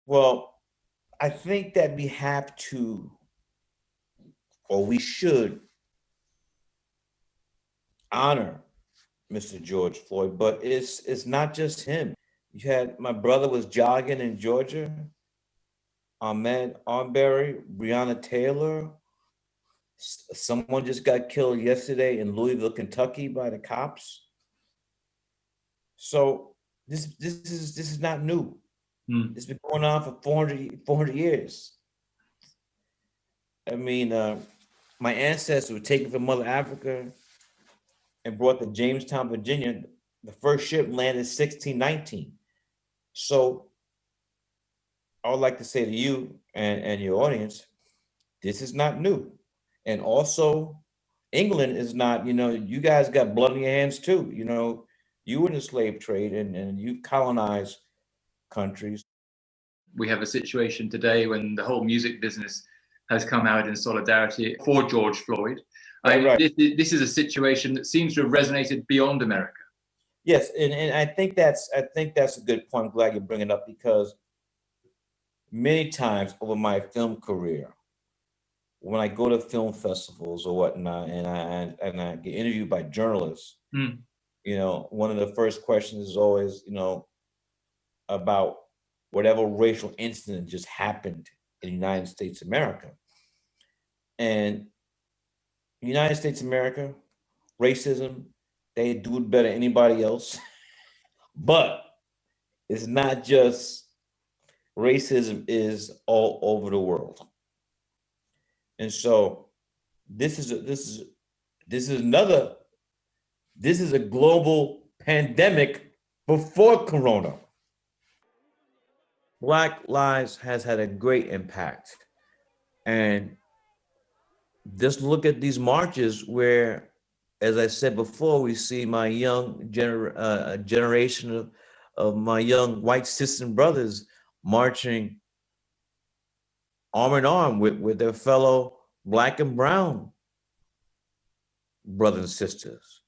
Well, I think that we have to, or we should, honor Mr. George Floyd, but it's not just him. You had my brother was jogging in Georgia, Ahmed Arbery, Breonna Taylor. Someone just got killed yesterday in Louisville, Kentucky by the cops. So this is not new. It's been going on for 400 years. I mean, my ancestors were taken from Mother Africa and brought to Jamestown, Virginia. The first ship landed in 1619. So I would like to say to you and your audience, this is not new. And also, England is not, you guys got blood in your hands too. You were in the slave trade and you colonized countries. We have a situation today when the whole music business has come out in solidarity for George Floyd. Right. This is a situation that seems to have resonated beyond America. Yes, and I think that's a good point. I'm glad you bring it up, because many times over my film career, when I go to film festivals or whatnot, and I get interviewed by journalists, one of the first questions is always, about whatever racial incident just happened in the United States of America. And United States of America, racism, they do it better than anybody else. But it's not just racism, is all over the world. And so this is a global pandemic before Corona. Black Lives has had a great impact. And just look at these marches where, as I said before, we see my young generation of my young white sisters and brothers marching arm in arm with their fellow Black and brown brothers and sisters.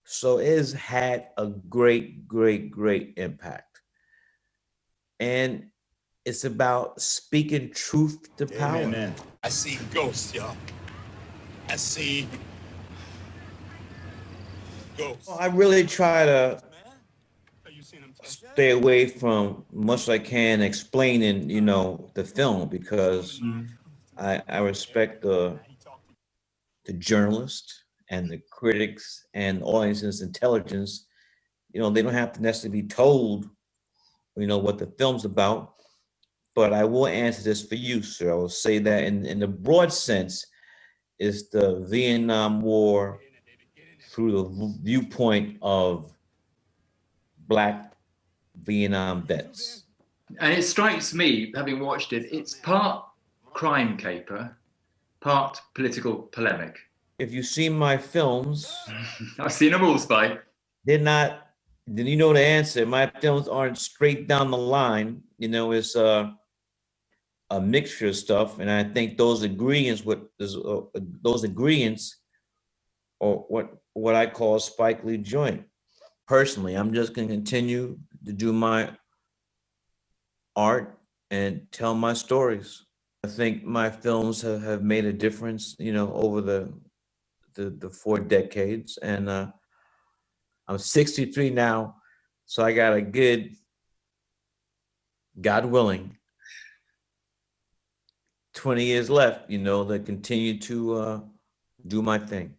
So it has had a great, great, great impact. And it's about speaking truth to power. Amen. I see ghosts, y'all. I see ghosts. I really try to stay away from much as I can explaining, the film, because I respect the journalists and the critics and audience's intelligence. They don't have to necessarily be told, what the film's about. But I will answer this for you, sir. I will say that in the broad sense, is the Vietnam War through the viewpoint of Black Vietnam vets. And it strikes me, having watched it, it's part crime caper, part political polemic. If you've seen my films, I've seen them all, Spike. They're not, then you know the answer. My films aren't straight down the line. It's a mixture of stuff. And I think those ingredients are what I call a Spike Lee joint. Personally, I'm just going to continue to do my art and tell my stories. I think my films have made a difference, over the 4 decades. And I'm 63 now, so I got a good, God willing, 20 years left, to continue to do my thing.